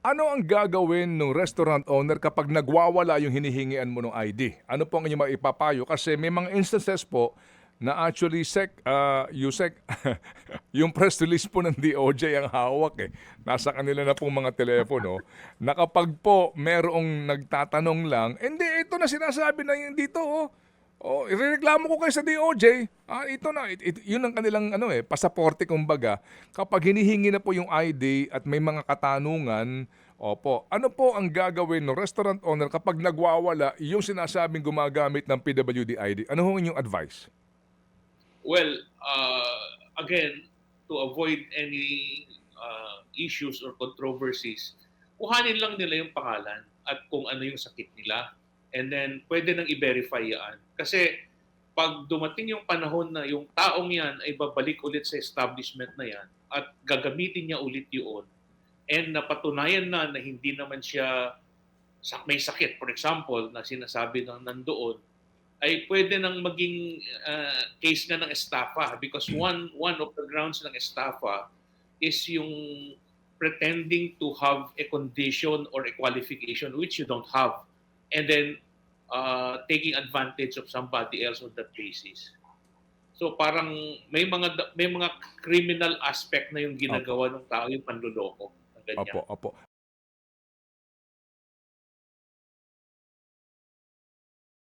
Ano ang gagawin ng restaurant owner kapag nagwawala yung hinihingian mo ng ID? Ano po ang inyong maipapayo? Kasi may mga instances po na actually Yusek, yung press release po ng DOJ ang hawak eh. Nasa kanila na pong mga telepono na kapag po merong nagtatanong lang, hindi, ito na sinasabi na yun dito oh. Oh, irereklamo ko kayo sa DOJ. Ito na, yun ang kanilang pasaporte kumbaga. Kapag hinihingi na po yung ID at may mga katanungan, opo, ano po ang gagawin ng restaurant owner kapag nagwawala yung sinasabing gumagamit ng PWD ID? Ano ho inyong advice? Well, again, to avoid any issues or controversies, kuhanin lang nila yung pangalan at kung ano yung sakit nila. And then, pwede nang i-verify yan. Kasi pag dumating yung panahon na yung taong yan ay babalik ulit sa establishment na yan at gagamitin niya ulit yun, and napatunayan na hindi naman siya may sakit, for example, na sinasabi ng nandoon, ay pwede nang maging case na ng estafa because one of the grounds ng estafa is yung pretending to have a condition or a qualification which you don't have, and then taking advantage of somebody else on that basis. So parang may mga criminal aspect na yung Opo, ginagawa ng tao, yung panloloko na opo, ganyan. opo.